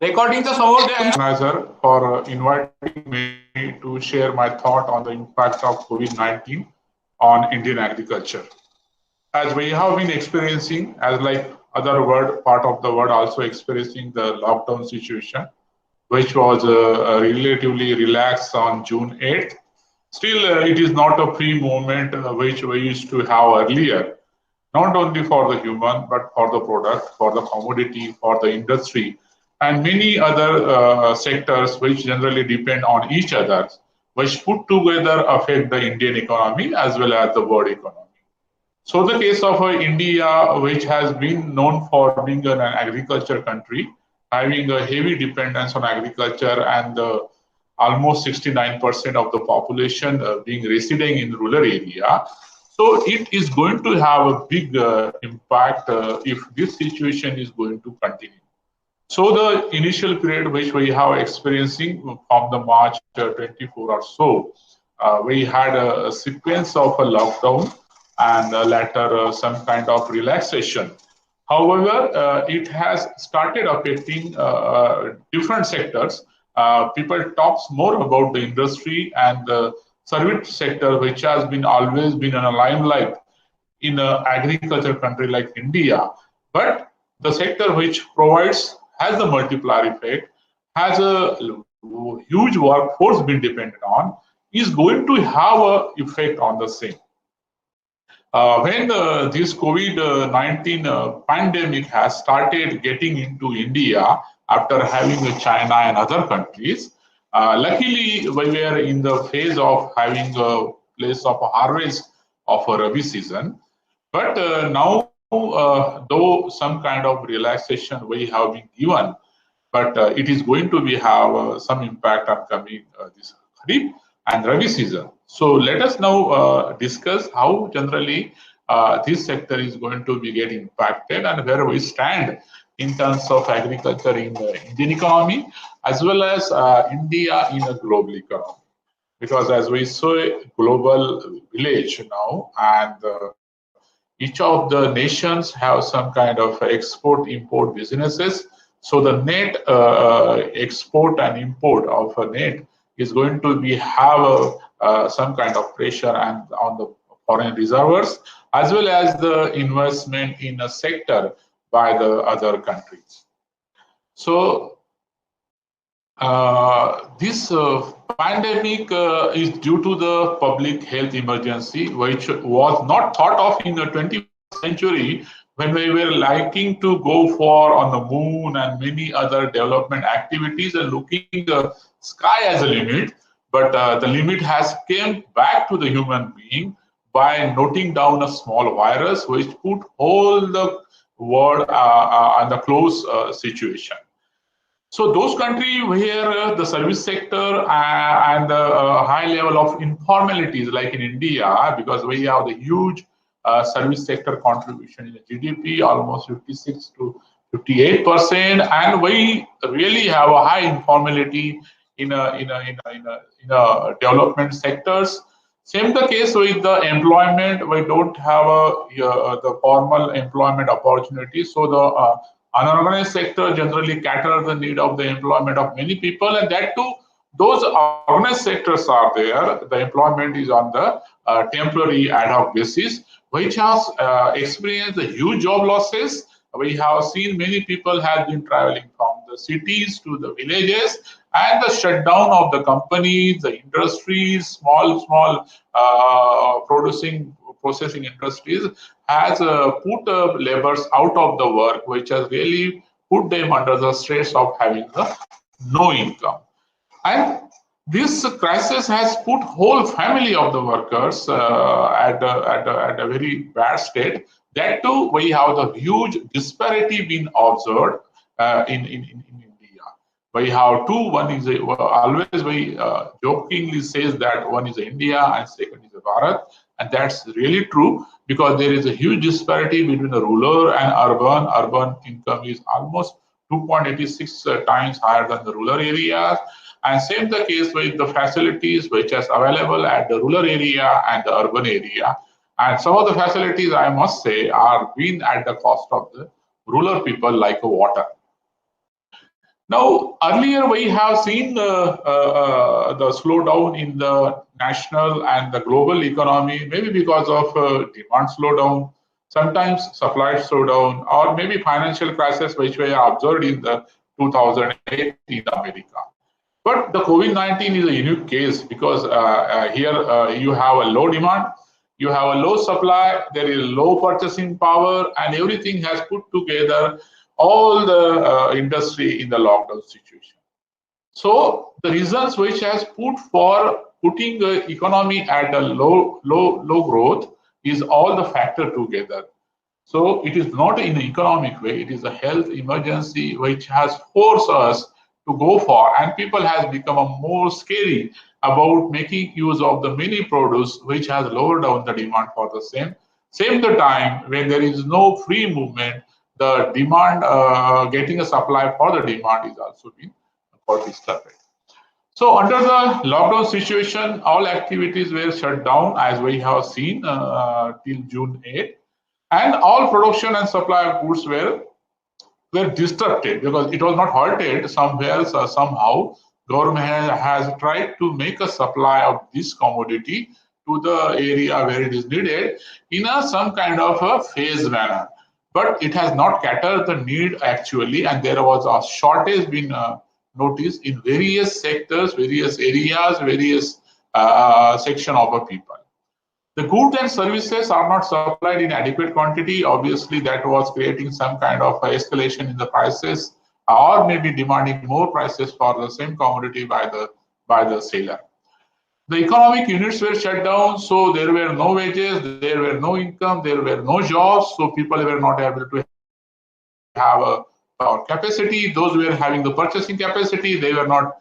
Recording the organizer for inviting me to share my thought on the impact of COVID-19 on Indian agriculture. As we have been experiencing, as like other part of the world also experiencing the lockdown situation, which was relatively relaxed on June 8th. Still, it is not a free movement which we used to have earlier, not only for the human, but for the product, for the commodity, for the industry, and many other sectors which generally depend on each other, which put together affect the Indian economy as well as the world economy. So the case of India, which has been known for being an agriculture country, having a heavy dependence on agriculture and almost 69% of the population being residing in rural area. So it is going to have a big impact if this situation is going to continue. So the initial period which we have experiencing from the March 24 or so, we had a sequence of a lockdown and later some kind of relaxation. However, it has started affecting different sectors. People talks more about the industry and the service sector, which has been always been in a limelight in an agriculture country like India. But the sector which provides has the multiplier effect, has a huge workforce been dependent on, is going to have an effect on the same. When this COVID-19 pandemic has started getting into India after having China and other countries, luckily we were in the phase of having a place of a harvest of a Rabi season. But now, though some kind of relaxation we have been given, but it is going to be have some impact upcoming this Kharif and Rabi season. So let us now discuss how generally this sector is going to be getting impacted and where we stand in terms of agriculture in the Indian economy as well as India in a global economy. Because as we saw a global village now, and each of the nations have some kind of export-import businesses. So the net export and import of a net is going to be have some kind of pressure and on the foreign reserves as well as the investment in a sector by the other countries. So this pandemic is due to the public health emergency, which was not thought of in the 21st century when we were liking to go for on the moon and many other development activities and looking the sky as a limit. But the limit has came back to the human being by noting down a small virus which put all the world on the close situation. So those countries where the service sector and high level of informalities like in India, because we have the huge service sector contribution in the GDP, almost 56 to 58%, and we really have a high informality in a development sectors. Same the case with the employment. We don't have the formal employment opportunities. So the unorganized sector generally cater the need of the employment of many people, and that too, those organized sectors are there. The employment is on the temporary ad hoc basis, which has experienced the huge job losses. We have seen many people have been traveling from the cities to the villages, and the shutdown of the companies, the industries, small processing industries has put laborers out of the work, which has really put them under the stress of having no income. And this crisis has put whole family of the workers at a very bad state. That too, we have the huge disparity being observed in India. We have two. One is always we jokingly says that one is India and second is Bharat, and that's really true because there is a huge disparity between the rural and urban. Urban income is almost 2.86 times higher than the rural areas. And same the case with the facilities which is available at the rural area and the urban area. And some of the facilities, I must say, are being at the cost of the rural people, like water. Now, earlier we have seen the slowdown in the national and the global economy, maybe because of demand slowdown, sometimes supply slowdown, or maybe financial crisis, which we have observed in the 2008 in America. But the COVID-19 is a unique case because here you have a low demand, you have a low supply, there is low purchasing power, and everything has put together all the industry in the lockdown situation. So the reasons which has put for putting the economy at a low growth is all the factor together. So it is not in an economic way, it is a health emergency which has forced us to go for, and people has become a more scary about making use of the mini produce which has lowered down the demand for the same. Same the time when there is no free movement, the demand getting a supply for the demand is also being disturbed. So under the lockdown situation, all activities were shut down as we have seen till June 8, and all production and supply of goods were disrupted because it was not halted somewhere. So somehow government has tried to make a supply of this commodity to the area where it is needed in some kind of a phased manner. But it has not catered the need actually, and there was a shortage being noticed in various sectors, various areas, various section of the people. The goods and services are not supplied in adequate quantity. Obviously, that was creating some kind of escalation in the prices, or maybe demanding more prices for the same commodity by the seller. The economic units were shut down, so there were no wages, there were no income, there were no jobs, so people were not able to have a capacity. Those were having the purchasing capacity, they were not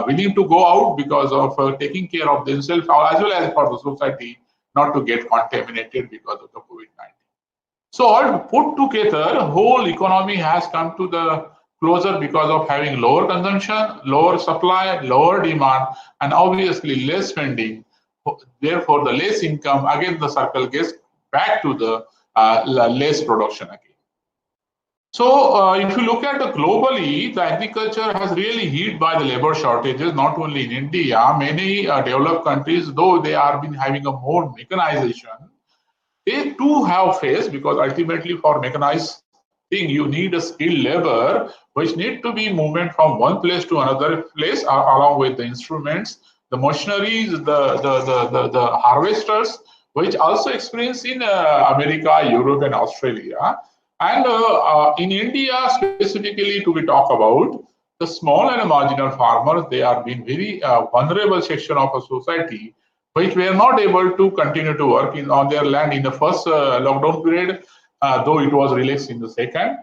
willing to go out because of taking care of themselves as well as for the society not to get contaminated because of the COVID-19. So all put together, whole economy has come to the closer because of having lower consumption, lower supply, lower demand, and obviously less spending. Therefore, the less income, again the circle gets back to the less production again. So if you look at the globally, the agriculture has really hit by the labor shortages, not only in India, many developed countries, though they are been having a more mechanization, they too have faced, because ultimately for mechanized thing, you need a skilled labor, which need to be movement from one place to another place, along with the instruments, the machineries, the harvesters, which also experience in America, Europe, and Australia. And in India, specifically to be talk about, the small and marginal farmers, they are being very vulnerable section of a society, which were not able to continue to work on their land in the first lockdown period, though it was released in the second.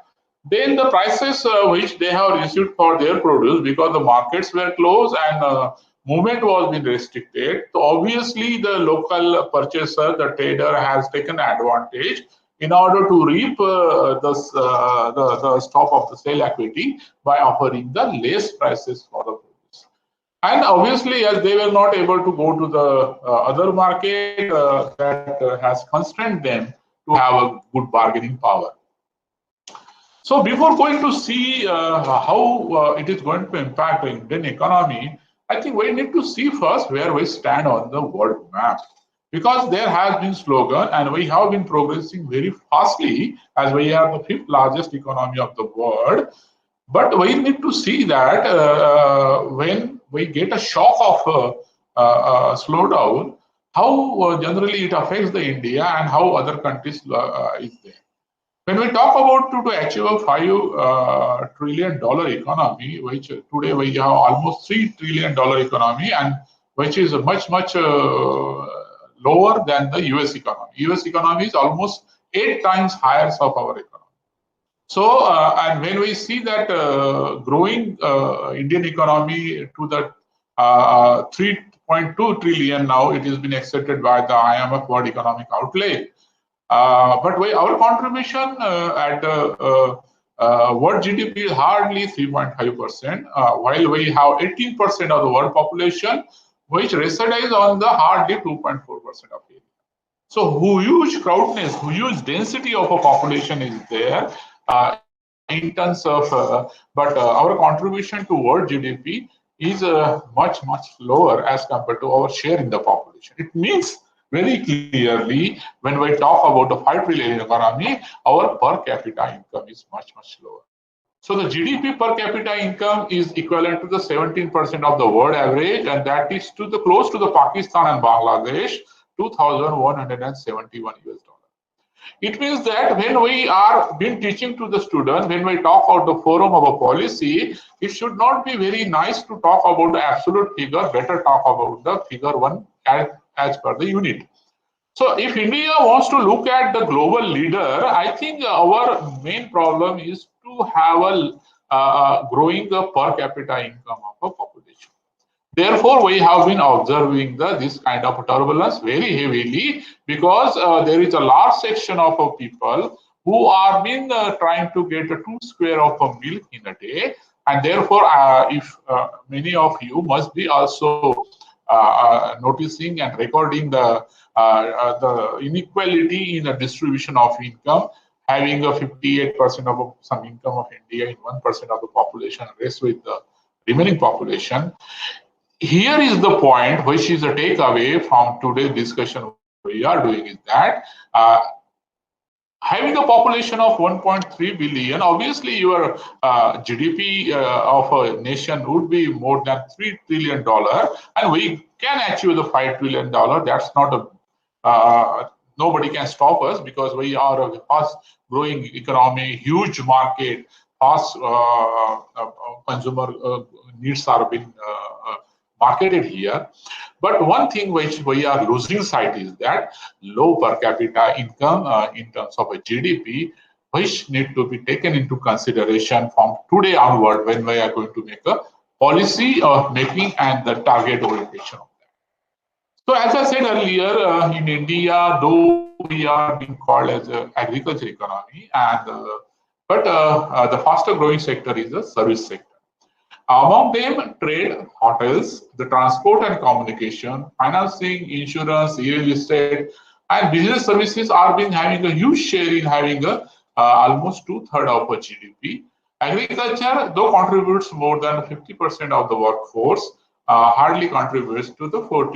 Then the prices which they have received for their produce, because the markets were closed and movement was being restricted. So obviously the local purchaser, the trader, has taken advantage in order to reap the stop of the sale equity by offering the less prices for the produce. And obviously, as they were not able to go to the other market, that has constrained them to have a good bargaining power. So before going to see how it is going to impact the Indian economy, I think we need to see first where we stand on the world map. Because there has been slogan and we have been progressing very fastly as we are the 5th largest economy of the world. But we need to see that when we get a shock of slowdown, how generally it affects the India and how other countries is there. When we talk about to achieve a $5 trillion economy, which today we have almost $3 trillion economy, and which is much lower than the US economy. US economy is almost 8 times higher of our economy. So, and when we see that growing Indian economy to the 3.2 trillion now, it has been accepted by the IMF World Economic Outlay. But our contribution at world GDP is hardly 3.5%, while we have 18% of the world population, which resides on the hardly 2.4% of area. So huge crowdness, huge density of a population is there in terms of, but our contribution to world GDP is much lower as compared to our share in the population. It means very clearly when we talk about the 5 trillion economy, our per capita income is much lower. So the GDP per capita income is equivalent to the 17% of the world average, and that is to the close to the Pakistan and Bangladesh, 2,171 US dollars. It means that when we are been teaching to the student, when we talk about the forum of a policy, it should not be very nice to talk about the absolute figure, better talk about the figure one as per the unit. So if India wants to look at the global leader, I think our main problem is to have a growing the per capita income of a population. Therefore, we have been observing this kind of turbulence very heavily because there is a large section of people who are been trying to get 2 square of a milk in a day, and therefore, if many of you must be also noticing and recording the inequality in the distribution of income, having a 58% of some income of India in 1% of the population, rest with the remaining population. Here is the point which is a takeaway from today's discussion we are doing is that having a population of 1.3 billion, obviously your GDP of a nation would be more than $3 trillion, and we can achieve the $5 trillion. That's not a nobody can stop us because we are a fast growing economy, huge market, fast consumer needs are being marketed here. But one thing which we are losing sight is that low per capita income in terms of a GDP, which need to be taken into consideration from today onward when we are going to make a policy of making and the target orientation of that. So as I said earlier, in India, though we are being called as an agriculture economy, and but the faster growing sector is the service sector. Among them, trade, hotels, the transport and communication, financing, insurance, real estate, and business services are been having a huge share in having almost 2/3 of a GDP. Agriculture, though contributes more than 50% of the workforce, hardly contributes to the 12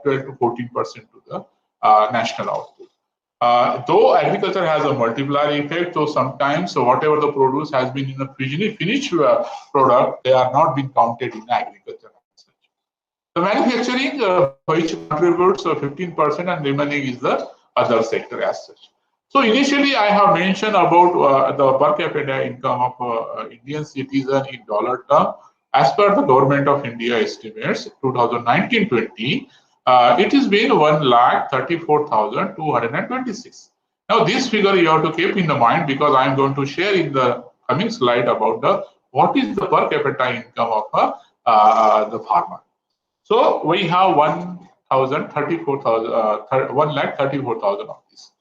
to 14% to the national output. Though agriculture has a multiplier effect, so sometimes whatever the produce has been in the finished product, they are not being counted in agriculture. The manufacturing, which contributes 15% and remaining is the other sector as such. So initially I have mentioned about the per capita income of Indian citizen in dollar term. As per the Government of India estimates, 2019-20, it has been 1,34,226. Now, this figure you have to keep in the mind because I am going to share in the coming slide about what is the per capita income of the farmer. So we have 1,34,000 of this.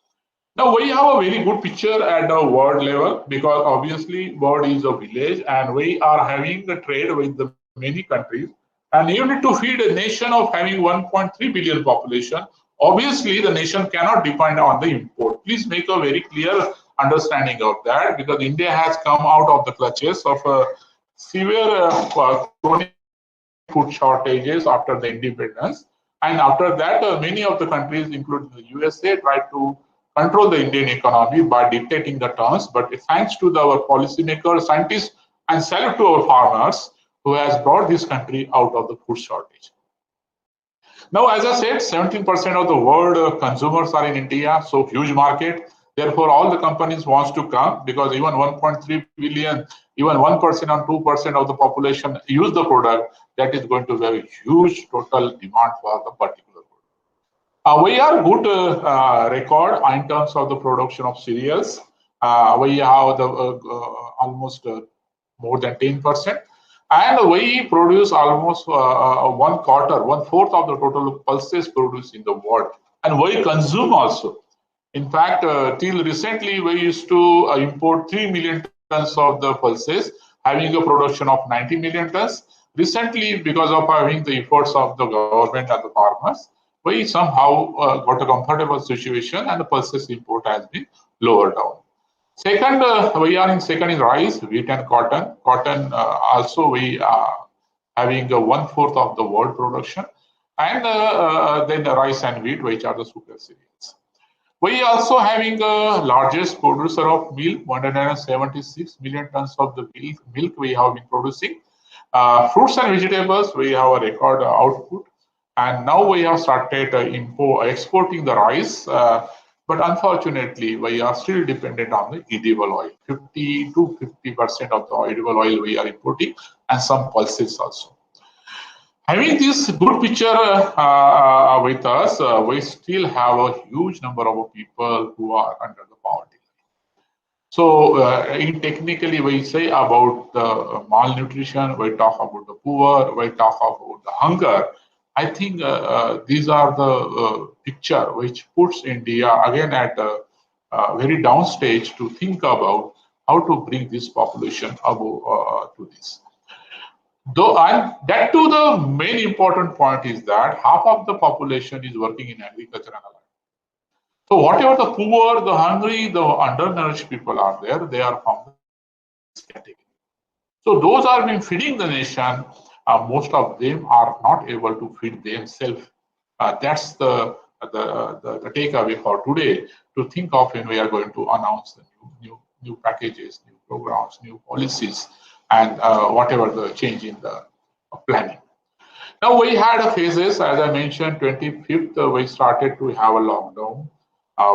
Now we have a very good picture at the world level because obviously world is a village and we are having the trade with the many countries. And you need to feed a nation of having 1.3 billion population. Obviously, the nation cannot depend on the import. Please make a very clear understanding of that because India has come out of the clutches of severe chronic food shortages after the independence. And after that, many of the countries, including the USA, tried to control the Indian economy by dictating the terms. But thanks to our policymakers, scientists, and salute to our farmers, who has brought this country out of the food shortage. Now, as I said, 17% of the world consumers are in India, so huge market. Therefore, all the companies wants to come because even 1.3 billion, even 1% or 2% of the population use the product, that is going to be a huge total demand for the particular product. We are good record in terms of the production of cereals. We have the almost more than 10%. And we produce almost 1/4 of the total pulses produced in the world. And we consume also. In fact, till recently, we used to import 3 million tons of the pulses, having a production of 90 million tons. Recently, because of having the efforts of the government and the farmers, we somehow got a comfortable situation and the pulses import has been lowered down. Second, we are in second in rice, wheat, and cotton. Cotton also we are having 1/4 of the world production, and then the rice and wheat, which are the super cereals. We also having the largest producer of milk, 176 million tons of the milk we have been producing. Fruits and vegetables, we have a record output, and now we have started exporting the rice. But unfortunately, we are still dependent on the edible oil. 50 to 50% of the edible oil we are importing, and some pulses also. Having this good picture with us, we still have a huge number of people who are under the poverty. So, technically, we say about the malnutrition, we talk about the poor, we talk about the hunger. I think these are the picture which puts India again at a very down stage to think about how to bring this population above to this. Though, and that too, the main important point is that half of the population is working in agriculture and allied. So whatever the poor, the hungry, the undernourished people are there, they are from this category. So those are been feeding the nation. Most of them are not able to feed themselves. That's the takeaway for today. To think of when we are going to announce the new packages, new programs, new policies, and whatever the change in the planning. Now we had a phases, as I mentioned, 25th, we started to have a lockdown,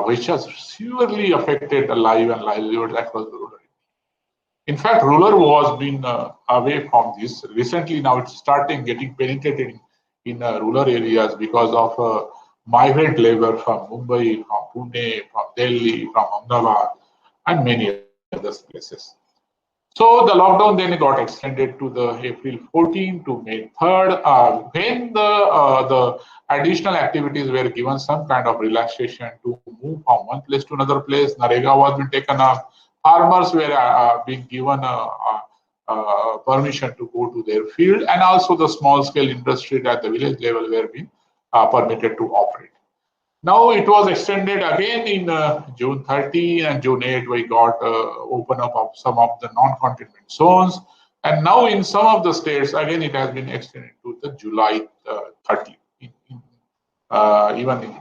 which has severely affected the life and livelihoods across the rural area. In fact, rural was been away from this. Recently, now it's starting getting penetrated in rural areas because of migrant labor from Mumbai, from Pune, from Delhi, from Ahmedabad, and many other places. So the lockdown then got extended to the April 14 to May 3rd, when the additional activities were given some kind of relaxation to move from one place to another place. Narega was been taken up. Farmers were being given permission to go to their field, and also the small scale industry at the village level were being permitted to operate. Now it was extended again in June 30 and June 8. We got open up of some of the non-containment zones, and now in some of the states again it has been extended to the July 30. Even in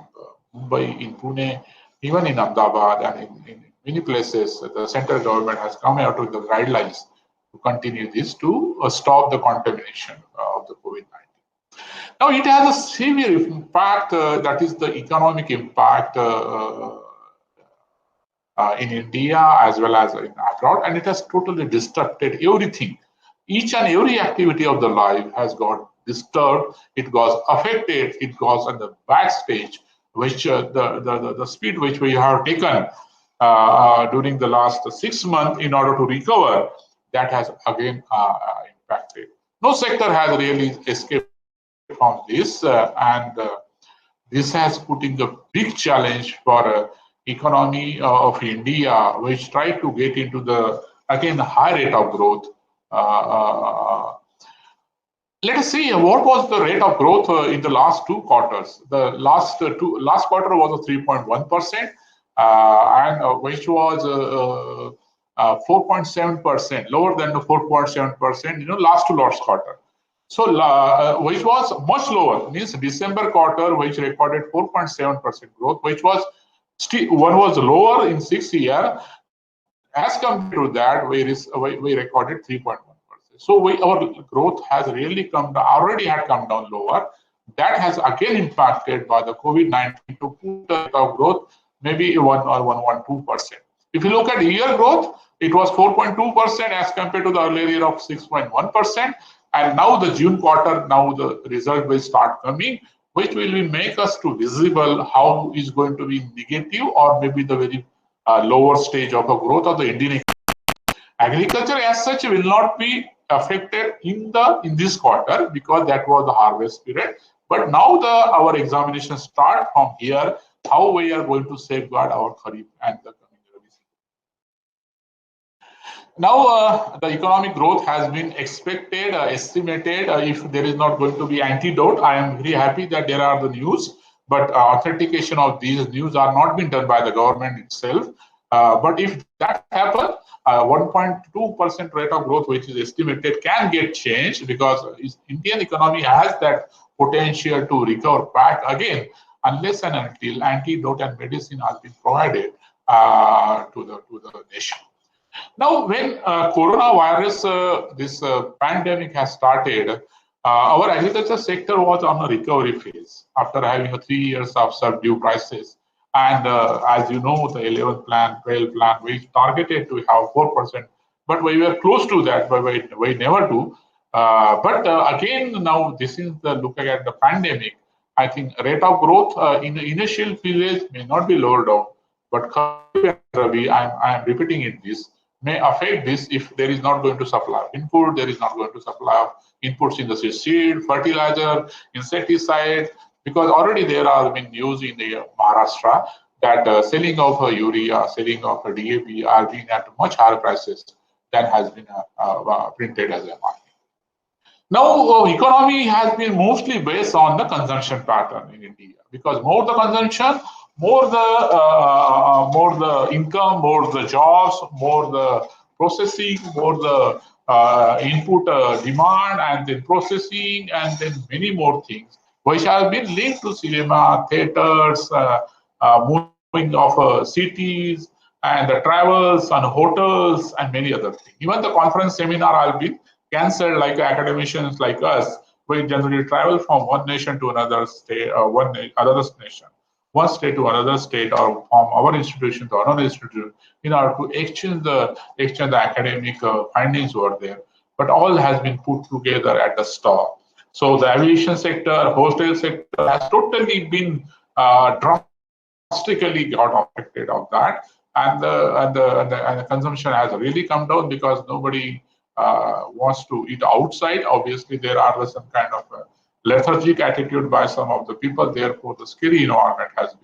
Mumbai, in Pune, even in Ahmedabad, and in many places, the central government has come out with the guidelines to continue this to stop the contamination of the COVID-19. Now it has a severe impact, that is the economic impact in India as well as in abroad, and it has totally disrupted everything. Each and every activity of the life has got disturbed, it got affected, it got on the bad stage, which the speed which we have taken during the last 6 months in order to recover, that has again impacted. No sector has really escaped from this, and this has put in the big challenge for economy of India, which tried to get into the again the high rate of growth. Let us see what was the rate of growth in the last 2 quarters. The last quarter was a 3.1%, and which was 4.7%, lower than the 4.7%, last to last quarter. So, which was much lower, means December quarter, which recorded 4.7% growth, which was still one was lower in 6 years. As compared to that, we recorded 3.1%. So our growth has really come down, already had come down lower. That has again impacted by the COVID-19 to put the rate of growth maybe 1 or 1.2%. If you look at year growth, it was 4.2% as compared to the earlier year of 6.1%. And now the June quarter, now the result will start coming, which will make us to visible how is going to be negative or maybe the very lower stage of a growth of the Indian economy. Agriculture as such will not be affected in this quarter because that was the harvest period. But now our examinations start from here, how we are going to safeguard our Kharif and the coming Rabi season. Now the economic growth has been expected, estimated. If there is not going to be antidote, I am very happy that there are the news, but authentication of these news are not being done by the government itself. But if that happens, 1.2% rate of growth, which is estimated, can get changed because Indian economy has that potential to recover back again, unless and until antidote and medicine has been provided to the nation. Now, when coronavirus, this pandemic has started, our agriculture sector was on a recovery phase after having 3 years of subdued prices. And as you know, the 11th plan, 12th plan, we targeted to have 4%, but we were close to that, but we never do. But again, now this is the looking at the pandemic. I think rate of growth in the initial phase may not be lower down, but I am repeating it, this may affect this if there is not going to supply input, there is not going to supply inputs in the seed, fertilizer, insecticide, because already there are been news in the Maharashtra that selling of urea, selling of DAP are being at much higher prices than has been printed as a market. Now, economy has been mostly based on the consumption pattern in India, because more the consumption, more the income, more the jobs, more the processing, more the input demand, and then processing, and then many more things, which have been linked to cinema, theaters, moving of cities, and the travels and hotels, and many other things. Even the conference seminar have been cancelled, like academicians like us. We generally travel from one nation to another state, another nation, one state to another state, or from our institution to another institution, in order to exchange the academic findings over there. But all has been put together at the stall. So the aviation sector, hotel sector has totally been drastically got affected of that, and the consumption has really come down because nobody wants to eat outside. Obviously, there are some kind of lethargic attitude by some of the people. Therefore, the scary environment has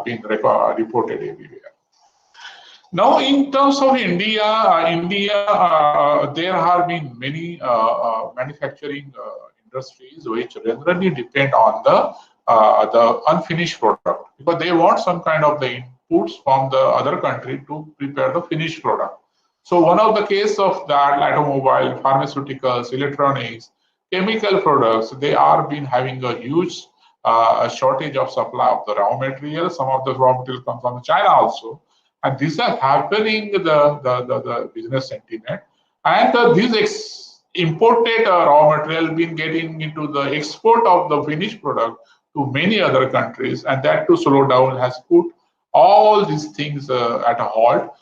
been reported everywhere. Now, in terms of India, there have been many manufacturing industries which generally depend on the unfinished product, because they want some kind of the inputs from the other country to prepare the finished product. So one of the case of that, automobile, pharmaceuticals, electronics, chemical products, they are been having a huge shortage of supply of the raw material. Some of the raw material comes from China also, and these are happening the business sentiment, and these imported raw material been getting into the export of the finished product to many other countries, and that to slow down has put all these things at a halt,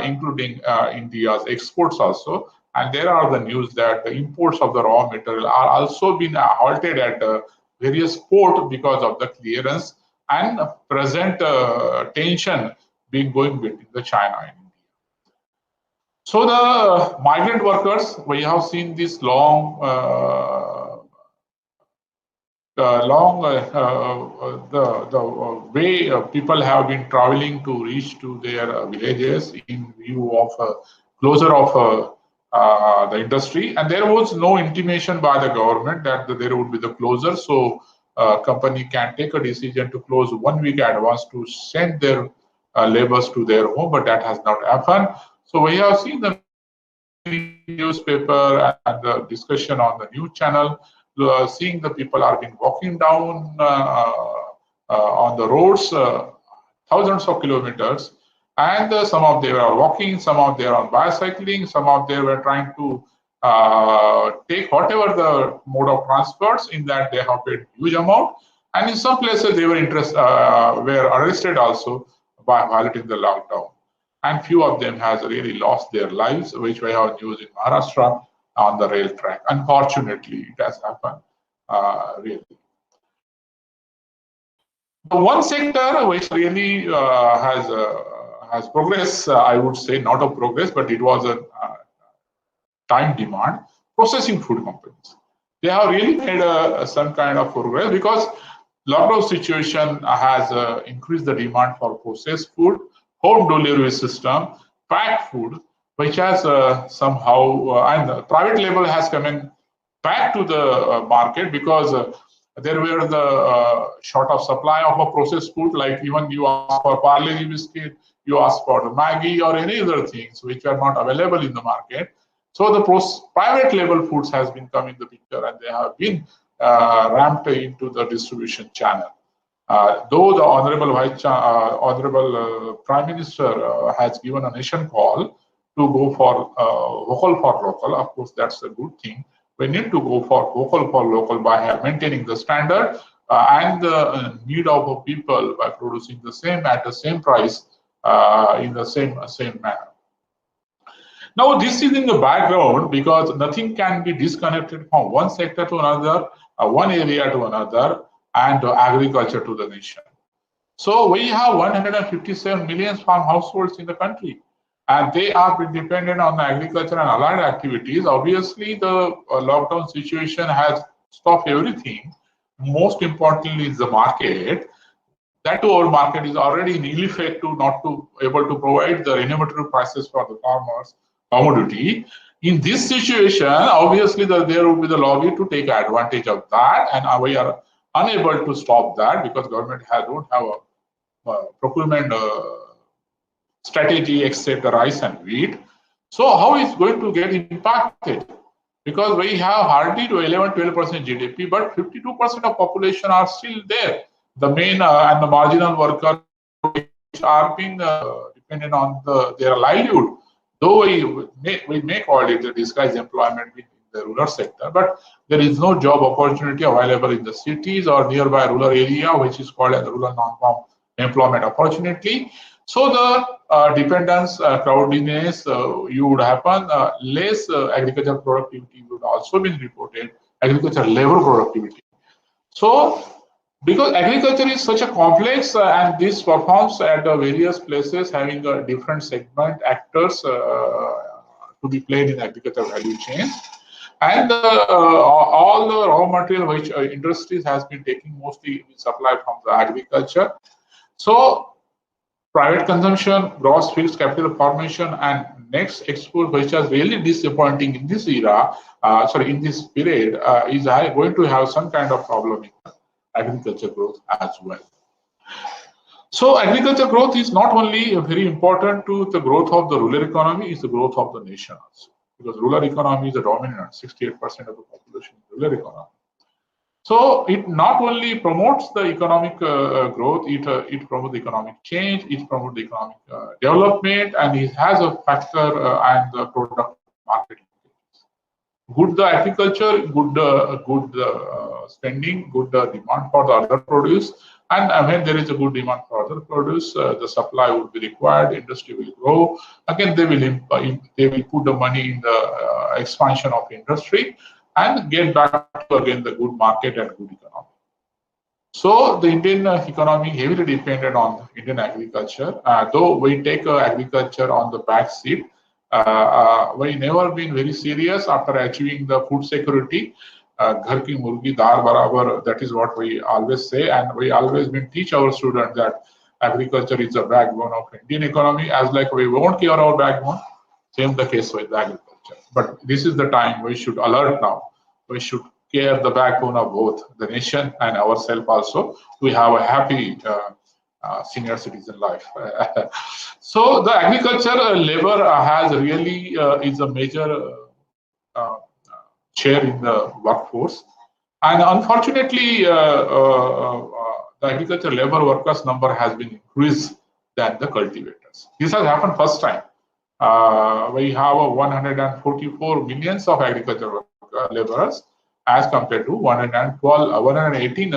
including India's exports also. And there are the news that the imports of the raw material are also been halted at various ports because of the clearance and present tension being going between the China and India. So the migrant workers, we have seen this long way people have been traveling to reach to their villages in view of closure of the industry, and there was no intimation by the government that there would be the closure. So company can take a decision to close 1 week advance to send their laborers to their home, but that has not happened. So we have seen the newspaper and the discussion on the news channel, seeing the people are been walking down on the roads thousands of kilometers, and some of them are walking, some of them are bicycling, some of them were trying to take whatever the mode of transports. In that they have paid huge amount, and in some places they were were arrested also by violating the lockdown, and few of them has really lost their lives, which we have news in Maharashtra on the rail track. Unfortunately, it has happened really. The one sector which really has progress, I would say not a progress, but it was a time demand, processing food companies. They have really made some kind of progress because lockdown situation has increased the demand for processed food, home delivery system, packed food, which has somehow, and the private label has come in back to the market because there were the short of supply of a processed food. Like even you ask for Parle biscuit, you ask for the Maggi or any other things which are not available in the market. So the private label foods has been come in the picture, and they have been ramped into the distribution channel. Though the Honorable Prime Minister has given a nation call to go for vocal for local, of course that's a good thing. We need to go for vocal for local by maintaining the standard and the need of people by producing the same at the same price in the same manner. Now, this is in the background because nothing can be disconnected from one sector to another, one area to another, and agriculture to the nation. So we have 157 million farm households in the country, and they are dependent on agriculture and allied activities. Obviously, the lockdown situation has stopped everything. Most importantly is the market. That too, our market is already in ill effect to not to able to provide the remunerative prices for the farmers commodity. In this situation, obviously there will be the lobby to take advantage of that, and we are unable to stop that because government don't have a procurement strategy except the rice and wheat. So how is going to get impacted? Because we have hardly to 11-12% GDP, but 52% of population are still there. The main and the marginal workers are being dependent on their livelihood. Though we may call it a disguised employment in the rural sector, but there is no job opportunity available in the cities or nearby rural area, which is called as rural non-farm employment opportunity. So the dependence, crowdiness you would happen, less agricultural productivity would also be reported, agricultural labor productivity. So because agriculture is such a complex and this performs at the various places having a different segment actors to be played in agricultural value chains, and all the raw material which industries has been taking mostly supply from the agriculture. So private consumption, gross fixed capital formation, and next export, which is really disappointing in this era, in this period, is going to have some kind of problem in agriculture growth as well. So agriculture growth is not only very important to the growth of the rural economy, it's the growth of the nation also. Because rural economy is the dominant, 68% of the population is rural economy. So it not only promotes the economic growth, it promotes economic change, it promotes the economic development, and it has a factor and the product marketing. Good the agriculture, good spending, good demand for the other produce, and when there is a good demand for other produce, the supply will be required, industry will grow. Again, they will put the money in the expansion of industry and get back to again the good market and good economy. So the Indian economy heavily dependent on Indian agriculture. Though we take agriculture on the back seat, we never been very serious after achieving the food security. Ghar ki murgi dar barabar, that is what we always say, and we always been teach our students that agriculture is the backbone of Indian economy. As like we won't care our backbone, same the case with agriculture. But this is the time we should alert now. We should care the backbone of both the nation and ourselves also. We have a happy senior citizen life. So the agriculture labor has really is a major share in the workforce, and unfortunately the agriculture labor workers number has been increased than the cultivators. This has happened first time. We have 144 millions of agriculture laborers as compared to 118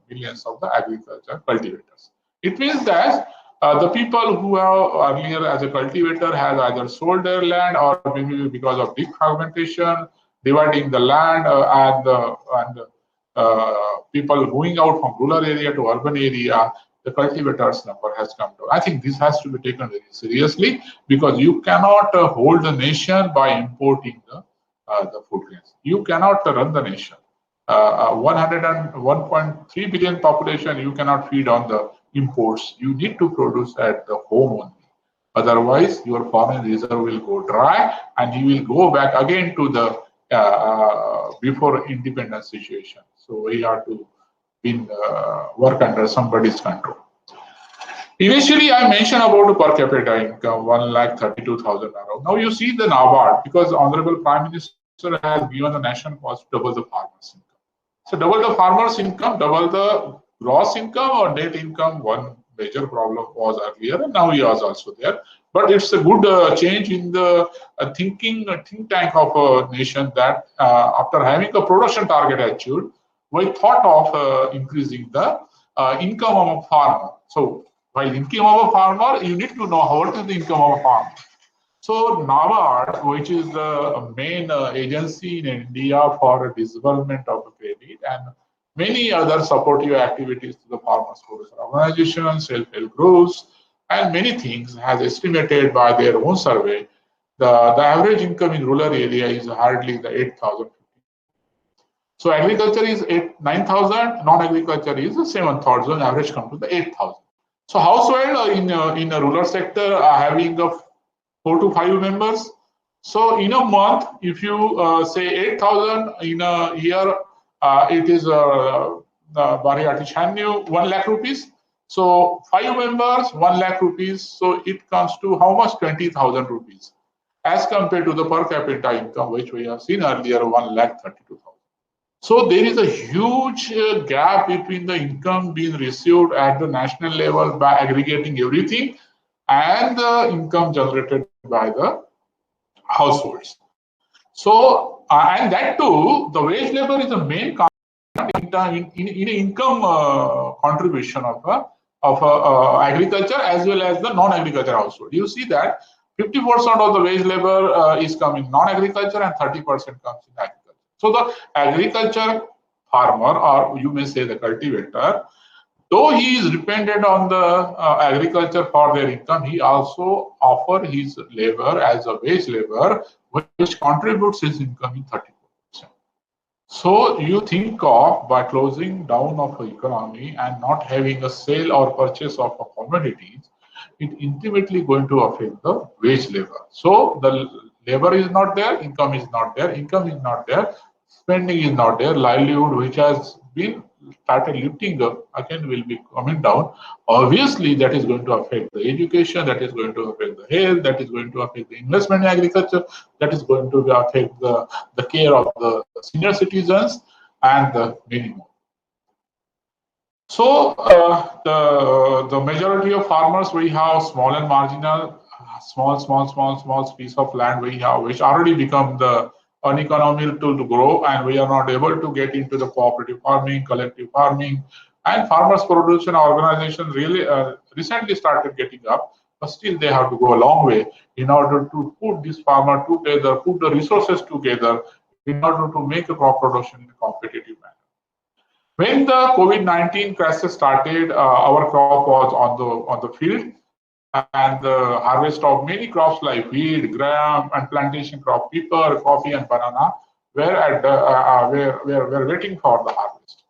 millions of the agriculture cultivators. It means that the people who have earlier as a cultivator has either sold their land or maybe because of defragmentation, dividing the land and people going out from rural area to urban area, the cultivators number has come down. I think this has to be taken very seriously because you cannot hold the nation by importing the food grains. You cannot run the nation. 101.3 billion population, you cannot feed on the imports. You need to produce at the home only. Otherwise, your foreign reserve will go dry and you will go back again to the before independence situation. So we have to work under somebody's control. Initially, I mentioned about the per capita income, 1,32,000 around. Now you see the NABARD, because Honorable Prime Minister has given the nation was double the farmers' income. So double the farmers' income, double the gross income or net income. One major problem was earlier, and now he was also there. But it's a good change in the think tank of a nation that after having a production target achieved, we thought of increasing the income of a farmer. So while income of a farmer, you need to know what is the income of a farmer. So NABARD, which is the main agency in India for disbursement of credit and many other supportive activities to the farmers producer organizations, self-help groups, and many things, has estimated by their own survey the average income in rural area is hardly the 8,000. So agriculture is 9,000, non-agriculture is 7,000, average come to the 8,000. So household in a rural sector are having a 4 to 5 members. So in a month, if you say 8,000 in a year, it is Bari Atishanyu 1 lakh rupees. So 5 members, 1 lakh rupees. So it comes to how much? 20,000 rupees, as compared to the per capita income, which we have seen earlier, 1,32,000. So there is a huge gap between the income being received at the national level by aggregating everything and the income generated by the households. So, and that too, the wage labor is the main component in income contribution of agriculture as well as the non-agriculture household. You see that 50% of the wage labor is coming non-agriculture and 30% comes in agriculture. So the agriculture farmer, or you may say the cultivator, though he is dependent on the agriculture for their income, he also offer his labor as a wage labor, which contributes his income in 34%. So you think of, by closing down of the economy and not having a sale or purchase of commodities, it intimately going to affect the wage labor. So the labor is not there, income is not there, spending is not there, livelihood, which has been started lifting up, again will be coming down. Obviously, that is going to affect the education, that is going to affect the health, that is going to affect the investment in agriculture, that is going to affect the care of the senior citizens, and the many more. So the majority of farmers, we have small and marginal, small piece of land we have, which already become the uneconomical to grow, and we are not able to get into the cooperative farming, collective farming, and farmers production organization really recently started getting up, but still they have to go a long way in order to put this farmer together, put the resources together in order to make a crop production in a competitive manner. When the COVID-19 crisis started, our crop was on the field, and the harvest of many crops like wheat, gram, and plantation crop, pepper, coffee, and banana were waiting for the harvest.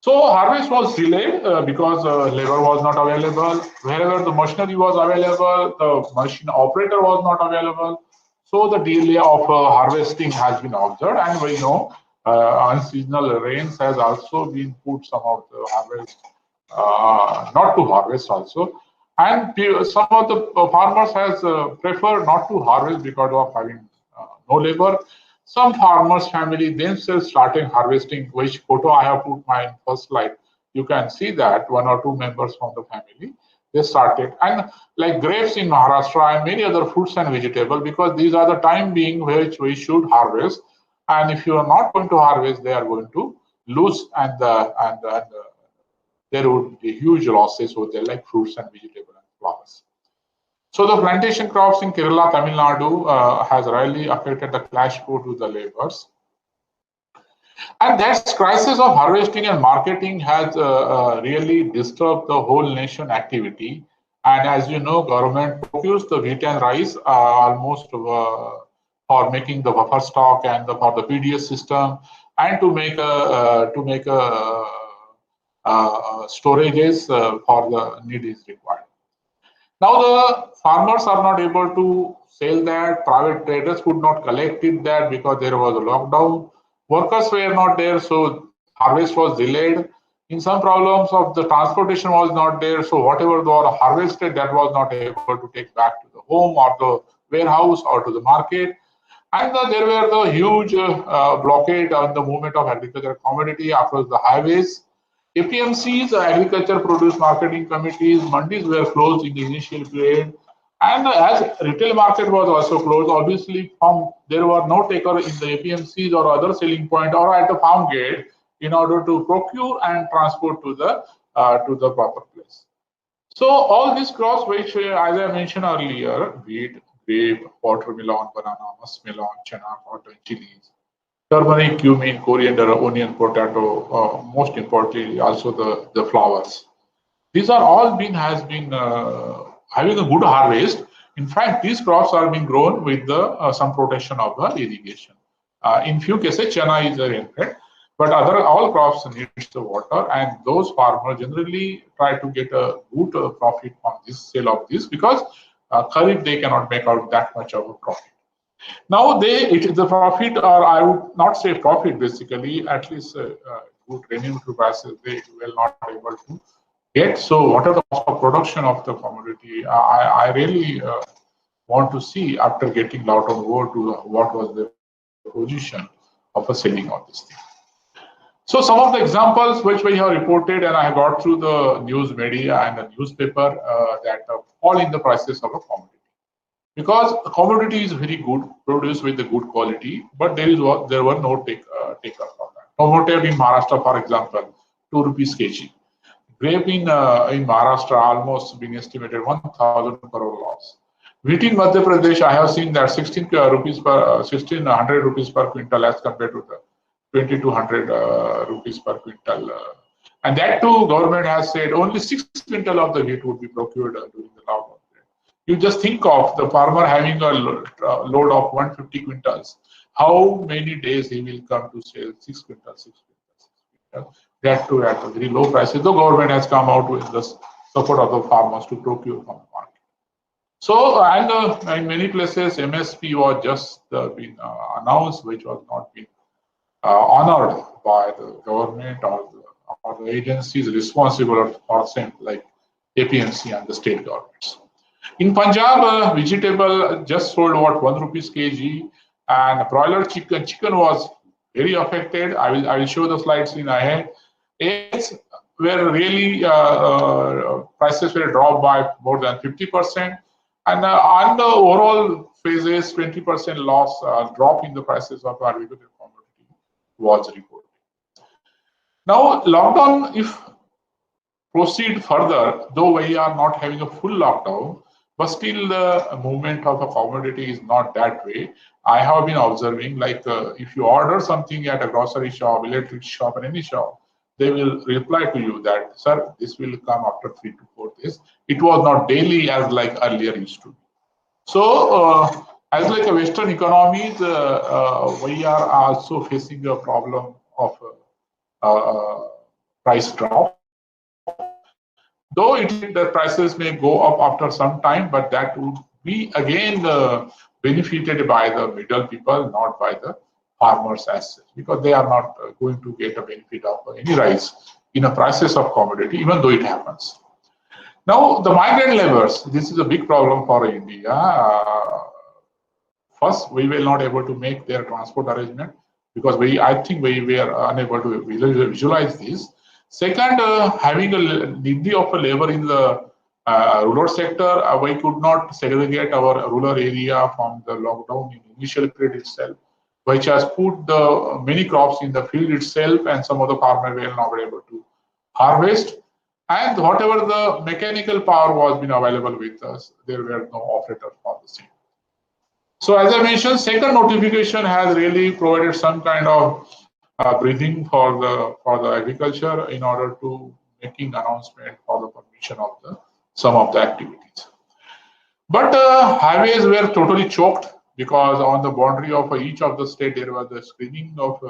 So harvest was delayed because labor was not available. Wherever the machinery was available, the machine operator was not available. So the delay of harvesting has been observed, and we know unseasonal rains has also been put some of the harvest not to harvest also, and some of the farmers has preferred not to harvest because of having no labor. Some farmers family themselves started harvesting, which photo I have put my first slide. You can see that 1 or 2 members from the family, they started, and like grapes in Maharashtra and many other fruits and vegetables, because these are the time being which we should harvest. And if you are not going to harvest, they are going to lose, and there would be huge losses over there, like fruits and vegetables and flowers. So the plantation crops in Kerala, Tamil Nadu has really affected the cash flow to the laborers. And that crisis of harvesting and marketing has really disturbed the whole nation activity. And as you know, government procures the wheat and rice almost for making the buffer stock and for the PDS system, and to make storages for the need is required. Now the farmers are not able to sell that. Private traders could not collect it there because there was a lockdown. Workers were not there, so harvest was delayed. In some problems of the transportation was not there, so whatever they were harvested, that was not able to take back to the home or the warehouse or to the market. And there were the huge blockade on the movement of agricultural commodity across the highways. APMCs, agriculture produce marketing committees, mandis were closed in the initial period. And as retail market was also closed, obviously there were no taker in the APMCs or other selling point or at the farm gate in order to procure and transport to the proper place. So all these crops, which as I mentioned earlier, wheat, grape, watermelon, banana, muskmelon, chana, cotton, chilies, turmeric, cumin, coriander, onion, potato, most importantly also the flowers. These are all has been having a good harvest. In fact, these crops are being grown with the some protection of the irrigation. In few cases, chana is a rainfed, but all crops needs the water, and those farmers generally try to get a good profit from this sale of this, because kharif they cannot make out that much of a profit. Now the profit, or I would not say profit, basically at least good revenue prices they will not able to get. So what are the cost of production of the commodity? I really want to see after getting lot of word to what was the position of a selling of this thing. So some of the examples which we have reported, and I have got through the news media and the newspaper that fall in the prices of a commodity. Because a commodity is very good, produced with the good quality, but there were no taker for that. Tomato in Maharashtra, for example, 2 rupees kg. Grape in Maharashtra almost been estimated 1,000 crore loss. Wheat in Madhya Pradesh, I have seen that 1,600 rupees per quintal as compared to the 2,200 rupees per quintal. And that too, government has said only 6 quintal of the wheat would be procured during the lockdown. You just think of the farmer having a load of 150 quintals. How many days he will come to sell 6 quintals, 6 quintals? That too at a very low prices. The government has come out with the support of the farmers to procure from the market. So, and in many places, MSP was just been announced, which was not been honored by the government or the agencies responsible for same, like APMC and the state governments. In Punjab, vegetable just sold what 1 rupees kg, and broiler chicken was very affected. I will show the slides in ahead. Eggs were really prices were dropped by more than 50%, and on the overall phases, 20% loss drop in the prices of agricultural commodity was reported. Now, lockdown, if proceed further, though we are not having a full lockdown, but still the movement of a commodity is not that way. I have been observing, like if you order something at a grocery shop, electric shop, or any shop, they will reply to you that, sir, this will come after 3 to 4 days. It was not daily as like earlier used to be. So, as like a Western economies, we are also facing a problem of price drop. Though the prices may go up after some time, but that would be again benefited by the middle people, not by the farmers as such, because they are not going to get a benefit of any rise in a prices of commodity, even though it happens. Now, the migrant laborers, this is a big problem for India. First, we were not able to make their transport arrangement because I think we were unable to visualize this. Second, having a degree of a labor in the rural sector, we could not segregate our rural area from the lockdown in initial period itself, which has put the many crops in the field itself, and some of the farmers were not able to harvest. And whatever the mechanical power was been available with us, there were no operators for the same. So as I mentioned, second notification has really provided some kind of breathing for the agriculture in order to making announcement for the permission of some of the activities. But highways were totally choked because on the boundary of each of the state there was the screening of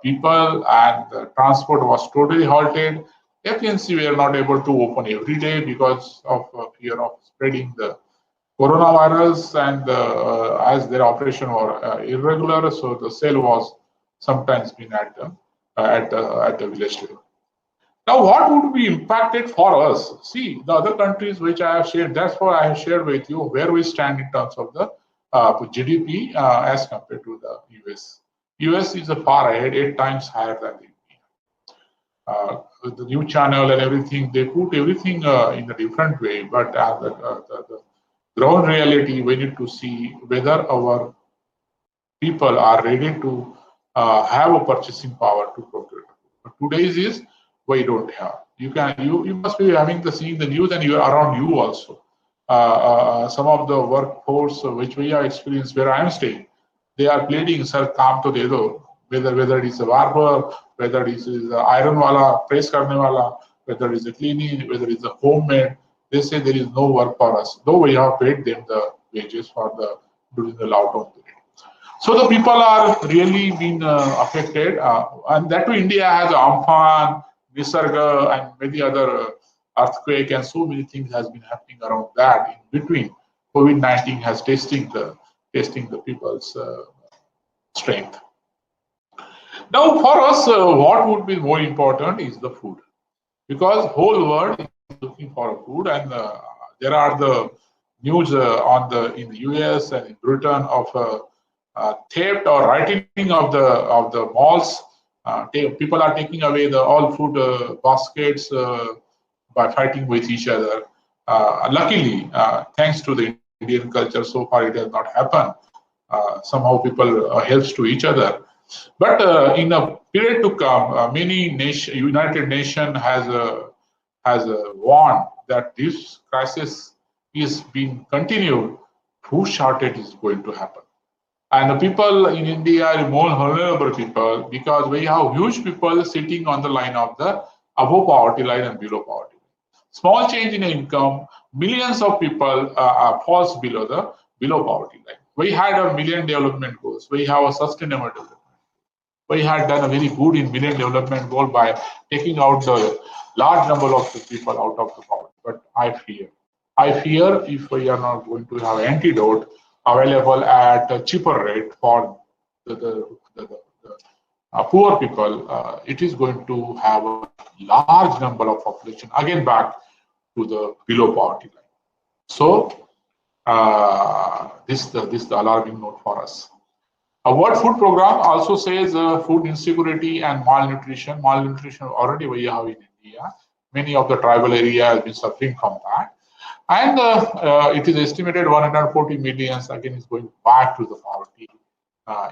people, and the transport was totally halted. FNC were not able to open every day because of fear of spreading the coronavirus, and as their operation were irregular, so the sale was sometimes been at the village level. Now, what would be impacted for us? See, the other countries which I have shared, that's why I have shared with you where we stand in terms of the GDP as compared to the US. US is a far ahead, 8 times higher than India. With the new channel and everything, they put everything in a different way. But the ground reality, we need to see whether our people are ready to have a purchasing power to procure. But today's is we don't have. You must be having seeing the news and you are around you also. Some of the workforce which we have experienced where I am staying, they are pleading, sir, काम तो दे दो. Whether it is a barber, whether it is a iron wala, press karne wala, whether it is a cleaning, whether it is a homemade, they say there is no work for us. Though we have paid them the wages for during the lockdown period. So the people are really being affected, and that too India has Amphan, Nisarga, and many other earthquake, and so many things has been happening around that. In between, COVID-19 has testing the people's strength. Now, for us, what would be more important is the food, because whole world is looking for food, and there are the news in the US and in Britain of theft or rioting of the malls. People are taking away all food baskets by fighting with each other. Luckily, thanks to the Indian culture, so far it has not happened. Somehow people helps to each other. But in a period to come, United Nations has warned that this crisis is being continued. Food shortage is going to happen. And the people in India are more vulnerable people because we have huge people sitting on the line of the above poverty line and below poverty line. Small change in income, millions of people falls below poverty line. We had a million development goals. We have a sustainable development. We had done a very good in million development goal by taking out the large number of the people out of the poverty. But I fear if we are not going to have antidote available at a cheaper rate for the poor people, it is going to have a large number of population again back to the below poverty line. So this is the alarming note for us. A World Food Program also says food insecurity and malnutrition. Malnutrition already we have in India. Many of the tribal areas have been suffering from that. And it is estimated 140 million again is going back to the poverty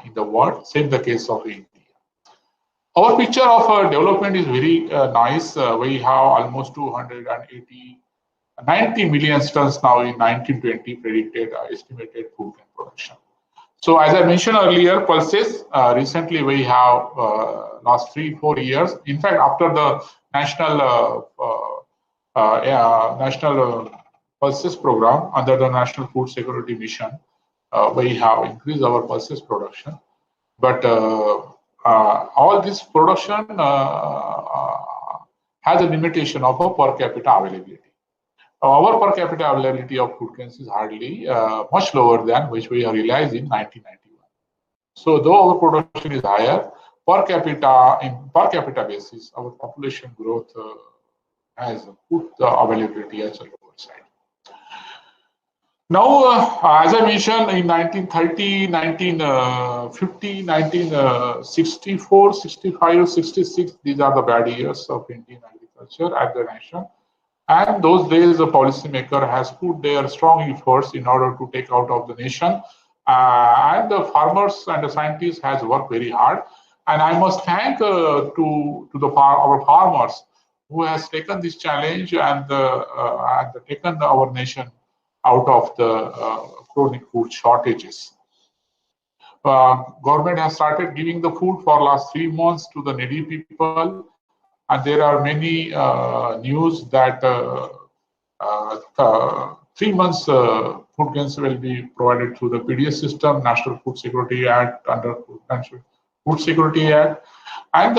in the world. Same the case of India. Our picture of development is very nice. We have almost 90 million tons now in 1920 predicted estimated food production. So as I mentioned earlier, pulses, recently we have last 3-4 years. In fact, after the national pulses program under the National Food Security Mission, we have increased our pulses production. But all this production has a limitation of a per capita availability. Our per capita availability of food grains is hardly much lower than which we have realized in 1991. So though our production is higher, per capita basis, our population growth has put the availability as a lower side. Now, as I mentioned, in 1930, 1950, 1964, 65, 66, these are the bad years of Indian agriculture at the nation. And those days, the policymaker has put their strong efforts in order to take out of the nation. And the farmers and the scientists has worked very hard. And I must thank our farmers who has taken this challenge and taken our nation out of the chronic food shortages. Government has started giving the food for last 3 months to the needy people. And there are many news that 3 months food grains will be provided through the PDS system, National Food Security Act, under National Food Security Act. And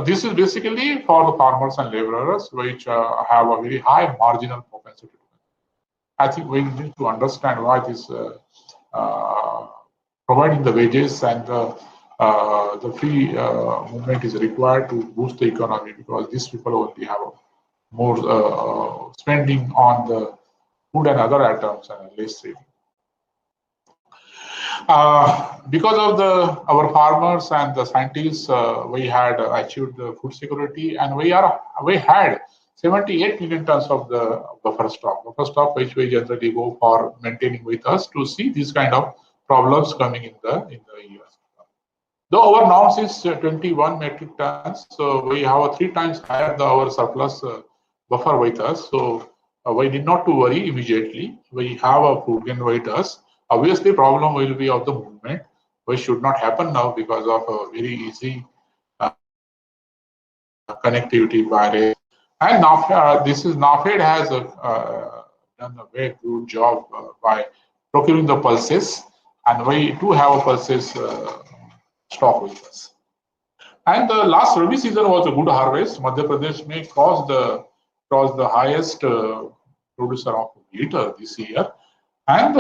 this is basically for the farmers and laborers, which have a very high marginal propensity. I think we need to understand why this providing the wages and the free movement is required to boost the economy, because these people only have more spending on the food and other items and less saving. Because of our farmers and the scientists, we had achieved the food security, and we had 78 million tons of the buffer stock, which we generally go for maintaining with us to see these kind of problems coming in the years. Though our norms is 21 metric tons, so we have 3 times higher our surplus buffer with us. So we need not to worry immediately. We have a food gain with us. Obviously, problem will be of the movement, which should not happen now because of a very easy connectivity by. And now NAFED has done a very good job by procuring the pulses, and we do have a pulses stock with us. And the last Rabi season was a good harvest. Madhya Pradesh may cross the highest producer of wheat this year, and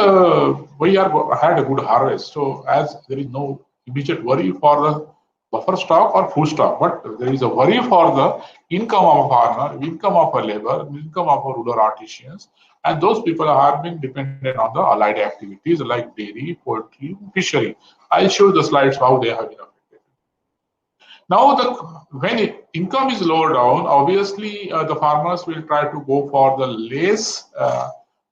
we had a good harvest. So as there is no immediate worry for the buffer stock or food stock, but there is a worry for the income of a farmer, income of a labor, income of a rural artisans, and those people are being dependent on the allied activities like dairy, poultry, fishery. I'll show the slides how they have been affected. Now, when income is lower down, obviously the farmers will try to go for the less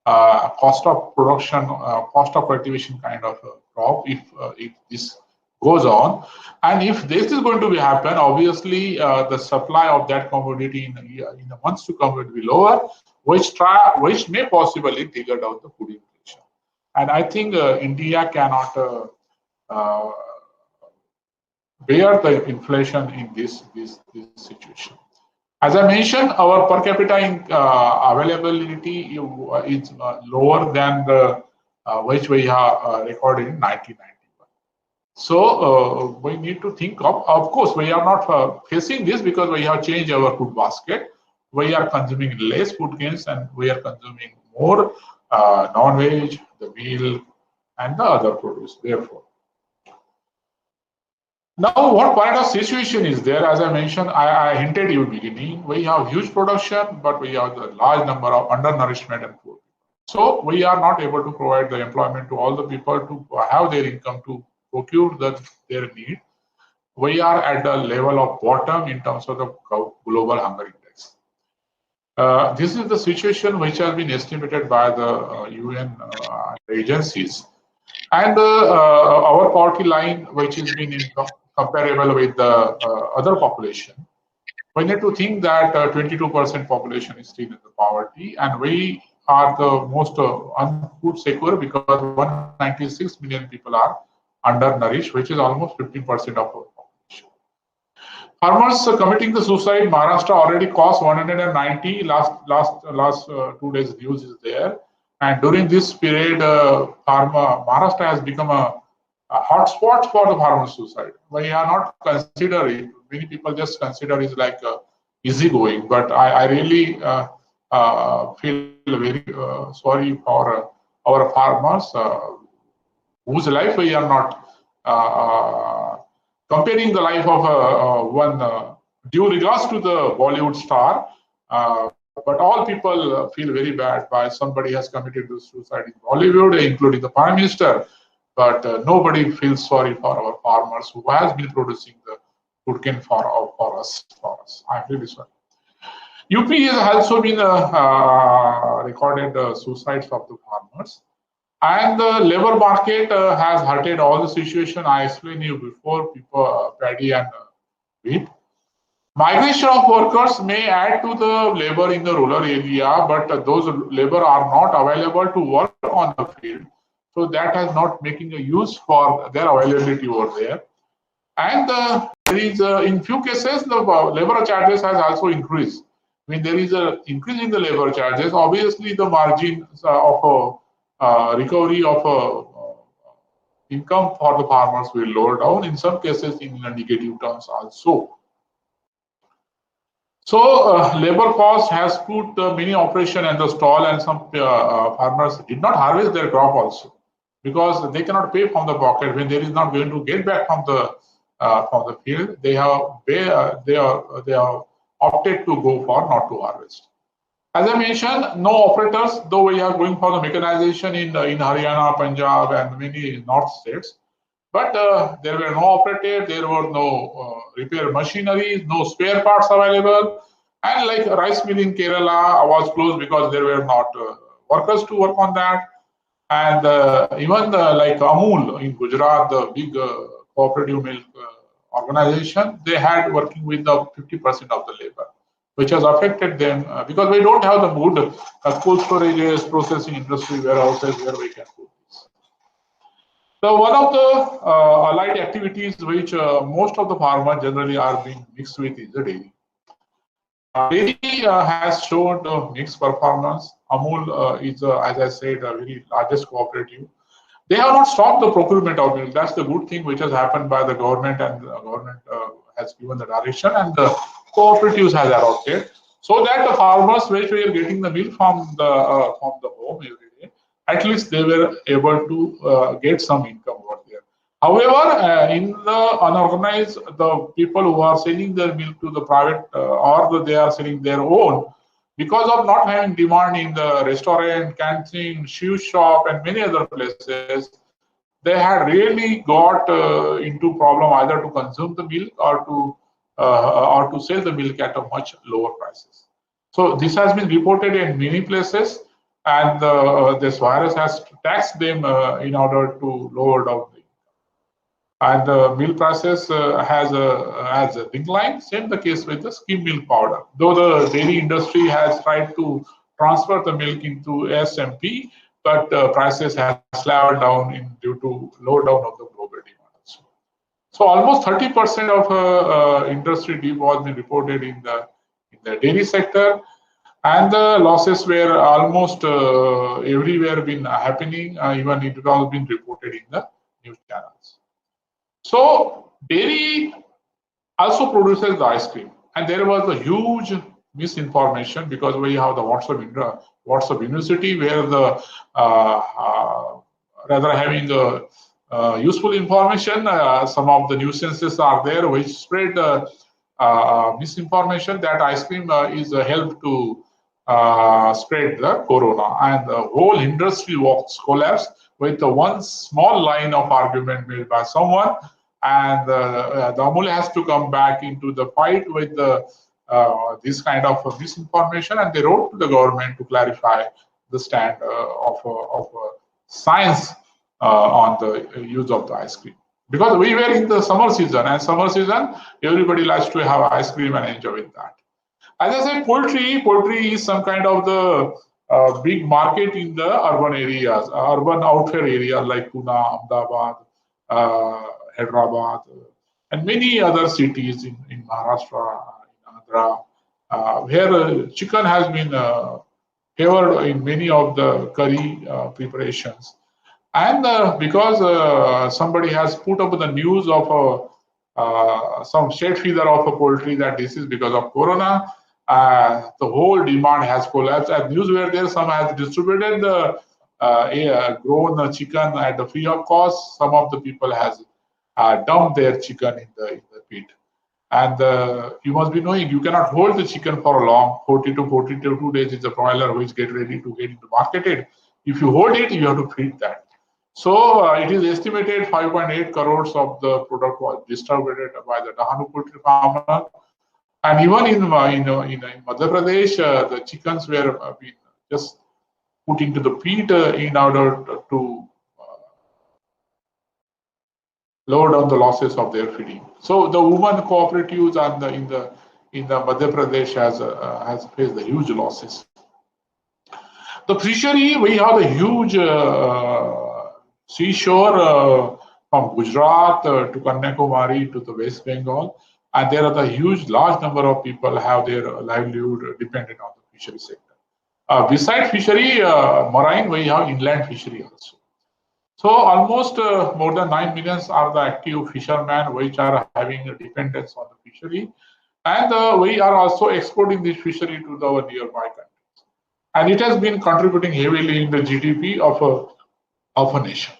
cost of production, cost of cultivation kind of crop if this goes on. And if this is going to happen, obviously the supply of that commodity in the months to come will be lower, which may possibly trigger down the food inflation. And I think India cannot bear the inflation in this situation. As I mentioned, our per capita availability is lower than the which we have recorded in 1991. So we need to think of course, we are not facing this because we have changed our food basket. We are consuming less food grains and we are consuming more non-veg, the meal, and the other produce. Therefore, now, what kind of situation is there? As I mentioned, I hinted you beginning, we have huge production, but we have a large number of undernourishment and poor people. So we are not able to provide the employment to all the people to have their income to procure their need. We are at the level of bottom in terms of the global hunger index. This is the situation which has been estimated by the UN agencies. And our poverty line, which has been comparable with the other population, we need to think that 22% population is still in the poverty, and we are the most unfood secure because 196 million people are undernourished, which is almost 15% of our population. Farmers committing the suicide, Maharashtra already cost 190. Last 2 days news is there. And during this period, Maharashtra has become a hotspot for the farmer suicide. We are not considering, many people just consider it like easygoing, but I really feel very sorry for our farmers whose life we are not comparing the life of one due regards to the Bollywood star. But all people feel very bad by somebody has committed suicide in Bollywood, including the Prime Minister. But nobody feels sorry for our farmers who has been producing the food grain for us. I'm really sorry. UP has also been recorded suicides of the farmers. And the labor market has hurted all the situation I explained you before, people, paddy and wheat. Migration of workers may add to the labor in the rural area, but those labor are not available to work on the field. So that is not making a use for their availability over there. And there is, in few cases, the labor charges has also increased. When there is an increase in the labor charges, obviously the margins of recovery of income for the farmers will lower down, in some cases in negative terms also. So labor cost has put many operation and the stall, and some farmers did not harvest their crop also because they cannot pay from the pocket when there is not going to get back from the from the field, they have opted to go for not to harvest. As I mentioned, no operators, though we are going for the mechanization in Haryana, Punjab, and many north states. But there were no operators, there were no repair machineries, no spare parts available. And like rice mill in Kerala was closed because there were not workers to work on that. And even like Amul in Gujarat, the big cooperative milk organization, they had working with the 50% of the labor, which has affected them because we don't have the good cold storages, processing industry, warehouses where we can do this. So one of the allied activities which most of the farmers generally are being mixed with is the dairy. Dairy has shown mixed performance. Amul is, as I said, a very largest cooperative. They have not stopped the procurement of milk. That's the good thing which has happened by the government, and the government has given the direction, and the cooperatives has adopted, so that the farmers which were getting the milk from the home every day, at least they were able to get some income over there. However, in the unorganized, the people who are selling their milk to the private or they are selling their own, because of not having demand in the restaurant, canteen, shoe shop, and many other places, they had really got into problem either to consume the milk or to sell the milk at a much lower prices. So this has been reported in many places, and this virus has taxed them in order to lower down the and the milk prices has declined. Same the case with the skim milk powder. Though the dairy industry has tried to transfer the milk into SMP, but prices have slowed down due to low down of the global demand also. So almost 30% of industry dip was been reported in the dairy sector, and the losses were almost everywhere been happening. Even it has been reported in the news channels. So dairy also produces the ice cream, and there was a huge misinformation because we have the WhatsApp University where the rather having useful information, some of the nuisances are there which spread misinformation that ice cream is a help to spread the corona, and the whole industry collapse with one small line of argument made by someone, and the Amul has to come back into the fight with this kind of misinformation, and they wrote to the government to clarify the stand of science on the use of the ice cream. Because we were in the summer season, and summer season everybody likes to have ice cream and enjoy with that. As I said, poultry is some kind of the big market in the urban areas, urban outfit areas like Pune, Ahmedabad, Hyderabad, and many other cities in Maharashtra, in Andhra, where chicken has been favored in many of the curry preparations. And because somebody has put up the news of some state feeder of a poultry that this is because of corona, the whole demand has collapsed. And news were there, some has distributed the grown chicken at the free of cost. Some of the people has dumped their chicken in the pit. And you must be knowing you cannot hold the chicken for long. 40 to 42 days is a broiler which get ready to get into marketed. If you hold it, you have to feed that. So it is estimated 5.8 crores of the product was distributed by the Dahanu poultry farmer. And even in Madhya Pradesh, the chickens were being just put into the pit in order to lower down the losses of their feeding. So the women cooperatives and in the Madhya Pradesh has faced the huge losses. The fishery, we have a huge seashore from Gujarat to Kanyakumari to the West Bengal, and there are the large number of people have their livelihood dependent on the fishery sector. Besides fishery, marine, we have inland fishery also. So almost more than 9 million are the active fishermen which are having a dependence on the fishery, and we are also exporting this fishery to our nearby countries, and it has been contributing heavily in the GDP of a nation.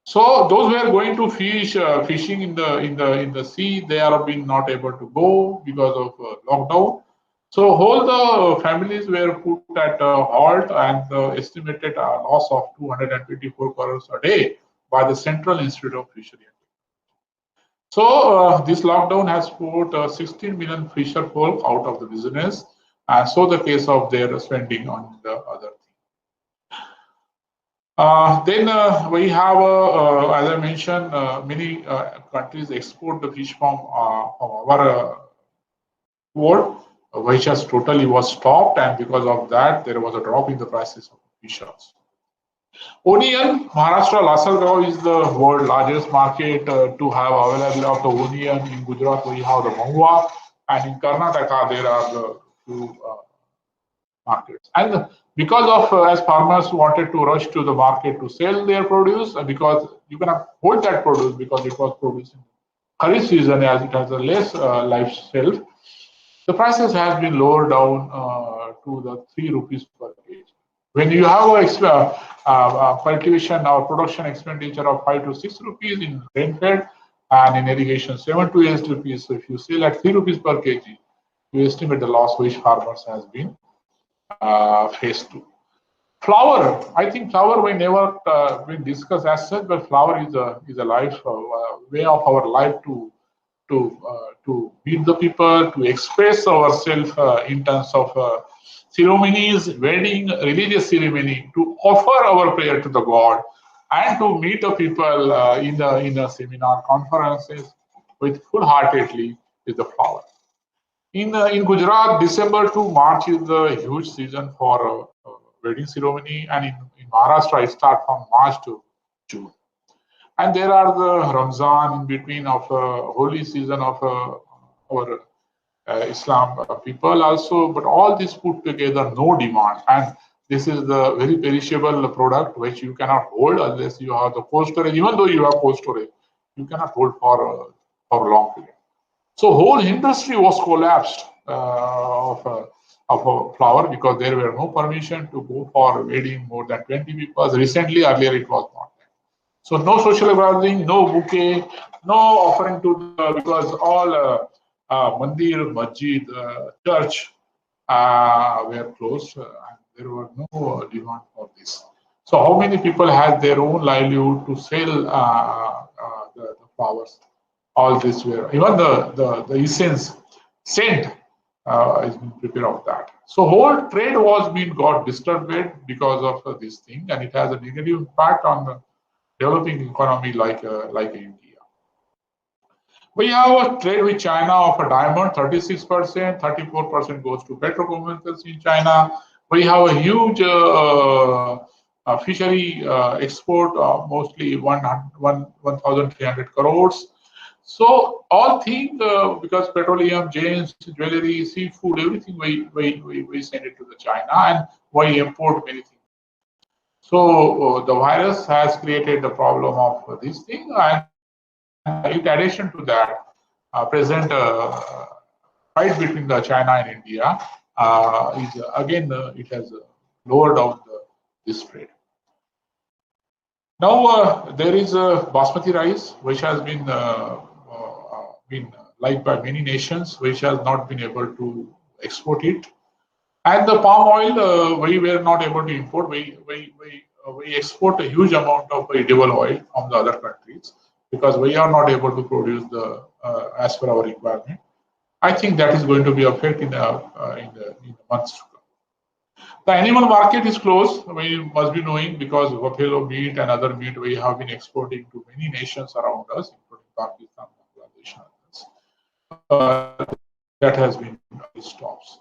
So those who are going to fishing in the sea, they are being not able to go because of lockdown. So all the families were put at a halt, and the estimated loss of 224 crores a day by the Central Institute of Fishery. So this lockdown has put 16 million fisher folk out of the business, and so the case of their spending on the other thing. Then we have, as I mentioned, many countries export the fish from our world, which has totally was stopped, and because of that, there was a drop in the prices of fish also. Onion, Maharashtra Lasalgaon is the world largest market to have available of the onion. In Gujarat, we have the Mahua, and in Karnataka, there are the few markets. And because of as farmers wanted to rush to the market to sell their produce, because you cannot hold that produce because it was produced in Kharif season as it has a less life shelf, the prices have been lowered down to the 3 rupees per kg. When you have a cultivation or production expenditure of 5 to 6 rupees in rainfed and in irrigation 7 to 8 rupees, so if you sell at 3 rupees per kg, you estimate the loss which farmers has been phase 2. Flour, I think flour we never been discussed as such, but flour is a life way of our life to meet the people, to express ourselves in terms of ceremonies, wedding, religious ceremony, to offer our prayer to the God, and to meet the people in the seminar conferences with full-heartedly is the flour. In Gujarat, December to March is the huge season for wedding ceremony, and in Maharashtra, it starts from March to June. And there are the Ramzan in between of holy season of our Islam people also, but all this put together, no demand. And this is the very perishable product which you cannot hold unless you have the cold storage. Even though you have cold storage, you cannot hold for a long period. So whole industry was collapsed of flower because there were no permission to go for wedding more than 20 people. Recently, earlier it was not. So no social gathering, no bouquet, no offering to the, because all mandir, masjid, church were closed, and there were no demand for this. So how many people had their own livelihood to sell the flowers? All this were, even the essence, scent is being prepared of that. So whole trade was being got disturbed because of this thing, and it has a negative impact on the developing economy like India. We have a trade with China of a diamond, 36%, 34% goes to petrochemicals in China. We have a huge fishery export, mostly 1,300 crores. So all things, because petroleum, gems, jewelry, seafood, everything we send it to the China, and we import many things. So the virus has created the problem of this thing, and in addition to that, present fight between the China and India is again it has lowered down this trade. Now there is basmati rice, which has been liked by many nations, which has not been able to export it. And the palm oil, we were not able to import. We export a huge amount of edible oil from the other countries because we are not able to produce the as per our requirement. I think that is going to be affected in the months to come. The animal market is closed. We must be knowing because buffalo meat and other meat we have been exporting to many nations around us, including Pakistan, Bangladesh, and others. That has been stopped.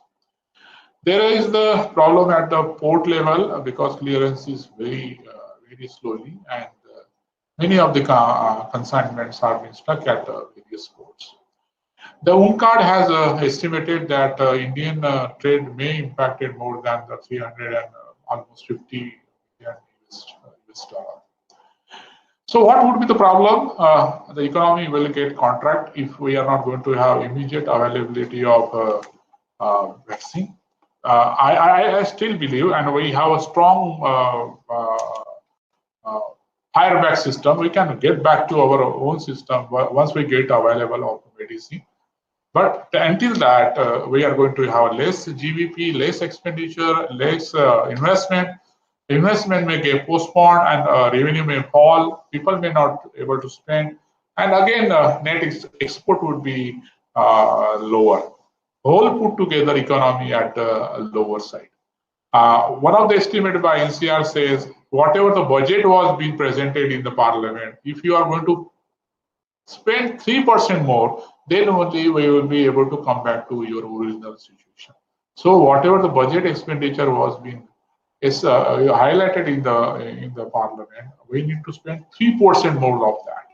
There is the problem at the port level because clearance is very slowly, and many of the consignments have been stuck at various ports. The UNCTAD has estimated that Indian trade may impacted more than the 300 and almost 50 million US dollar. So what would be the problem? The economy will get contract if we are not going to have immediate availability of vaccine. I still believe, and we have a strong higher back system. We can get back to our own system once we get available of medicine. But until that, we are going to have less GVP, less expenditure, less investment. Investment may get postponed and revenue may fall. People may not be able to spend. And again, net export would be lower. Whole put together economy at the lower side. One of the estimated by NCR says whatever the budget was being presented in the parliament, if you are going to spend 3% more, then only we will be able to come back to your original situation. So whatever the budget expenditure was being highlighted in the parliament, we need to spend 3% more of that.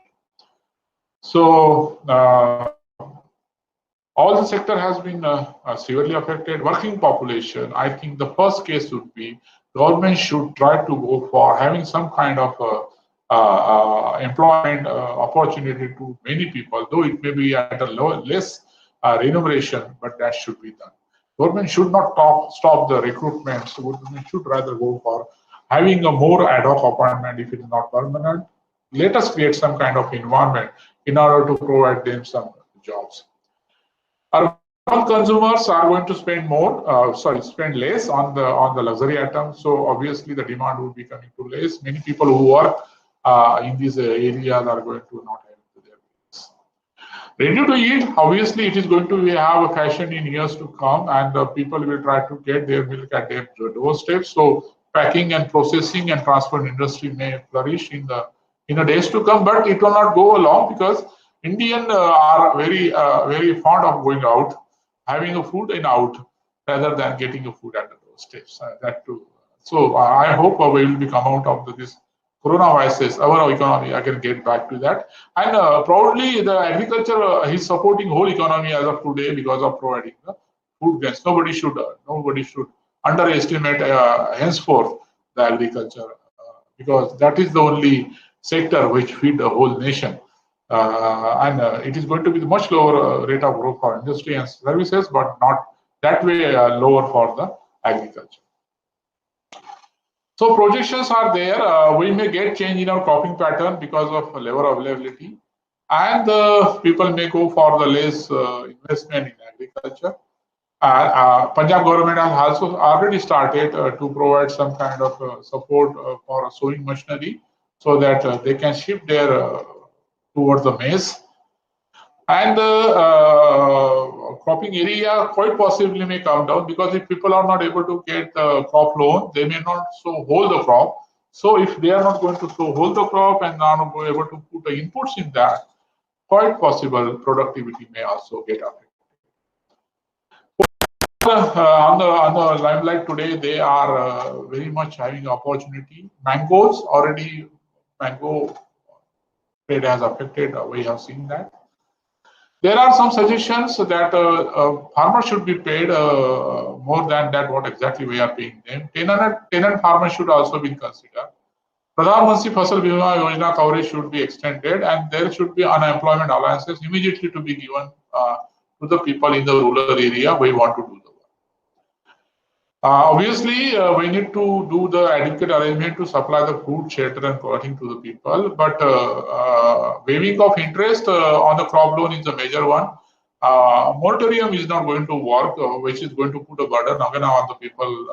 So all the sector has been severely affected. Working population, I think the first case would be government should try to go for having some kind of employment opportunity to many people, though it may be at a less remuneration, but that should be done. Government should not stop the recruitment. So government should rather go for having a more ad hoc appointment if it is not permanent. Let us create some kind of environment in order to provide them some jobs. Urban consumers are going to spend spend less on the luxury items. So obviously the demand will be coming to less. Many people who work in these areas are going to not have their bills. Ready to eat, obviously it is going to have a fashion in years to come, and people will try to get their milk at their doorstep. So packing and processing and transport industry may flourish in the days to come, but it will not go along because Indians are very fond of going out, having a food in out rather than getting a food at the doorsteps. That too. So I hope we will be come out of this coronavirus. Our economy, I can get back to that. And probably the agriculture is supporting whole economy as of today because of providing the food grains. Nobody should underestimate henceforth the agriculture because that is the only sector which feed the whole nation. And it is going to be the much lower rate of growth for industry and services, but not that way lower for the agriculture. So projections are there. We may get change in our cropping pattern because of labor availability, and people may go for the less investment in agriculture. Punjab government has also already started to provide some kind of support for sowing machinery so that they can shift their towards the maize. And cropping area quite possibly may come down because if people are not able to get the crop loan, they may not sow whole the crop. So if they are not going to sow whole the crop and are not able to put the inputs in that, quite possible productivity may also get affected. On the limelight today, they are very much having opportunity. Mangoes already, mango trade has affected. We have seen that. There are some suggestions that farmers should be paid more than that what exactly we are paying them. Tenant farmers should also be considered. Pradhan Mantri Fasal Bima Yojana coverage should be extended, and there should be unemployment allowances immediately to be given to the people in the rural area. We want to do the work. Obviously, we need to do the adequate arrangement to supply the food, shelter, and clothing to the people. But waiving of interest on the crop loan is a major one. Moratorium is not going to work, which is going to put a burden again on the people.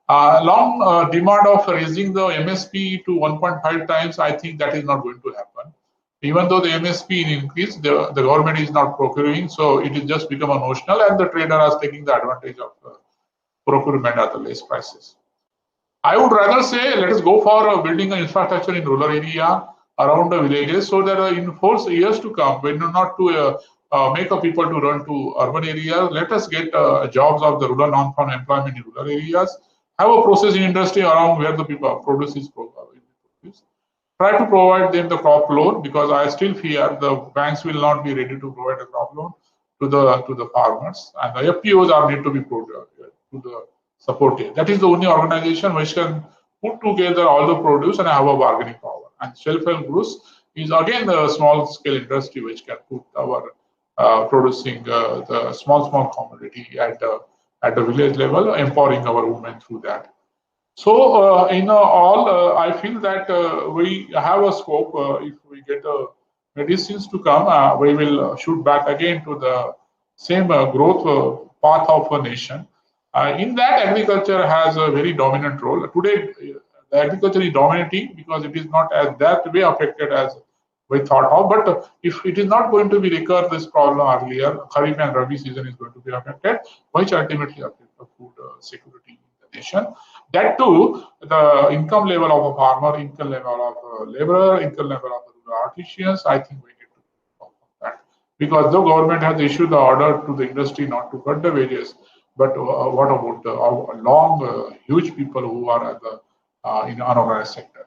Long demand of raising the MSP to 1.5 times, I think that is not going to happen. Even though the MSP increase, the government is not procuring, so it is just become a notional, and the trader is taking the advantage of procurement at the less prices. I would rather say let us go for building an infrastructure in rural area around the villages so that in 4 years to come, we do not to make people to run to urban areas. Let us get jobs of the rural non-farm employment in rural areas. Have a processing industry around where the people produce is produced. Try to provide them the crop loan because I still fear the banks will not be ready to provide a crop loan to the farmers, and the FPOs are need to be to the supported. That is the only organization which can put together all the produce and have a bargaining power. And self-help groups is again the small scale industry which can put our producing the small commodity at the village level, empowering our women through that. So in all, I feel that we have a scope. If we get medicines to come, we will shoot back again to the same growth path of a nation. In that, agriculture has a very dominant role. Today, the agriculture is dominating because it is not as that way affected as we thought of. But if it is not going to be recur this problem earlier, Kharif and Rabi season is going to be affected, which ultimately affect the food security in the nation. That too, the income level of a farmer, income level of a laborer, income level of the artisans, I think we need to talk about that. Because the government has issued the order to the industry not to cut the wages, but what about the long, huge people who are at the in unorganized sectors?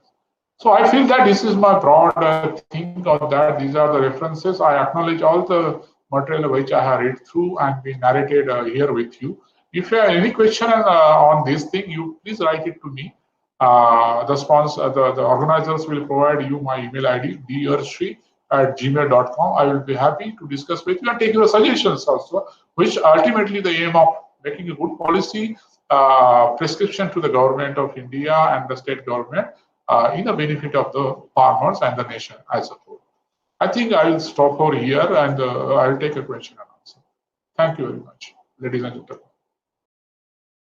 So I feel that this is my broad think of that. These are the references. I acknowledge all the material which I have read through and been narrated here with you. If you have any question on this thing, you please write it to me. The organizers will provide you my email ID, drshri@gmail.com. I will be happy to discuss with you and take your suggestions also, which ultimately the aim of making a good policy prescription to the government of India and the state government in the benefit of the farmers and the nation as a whole. I think I will stop over here and I will take a question and answer. Thank you very much, ladies and gentlemen.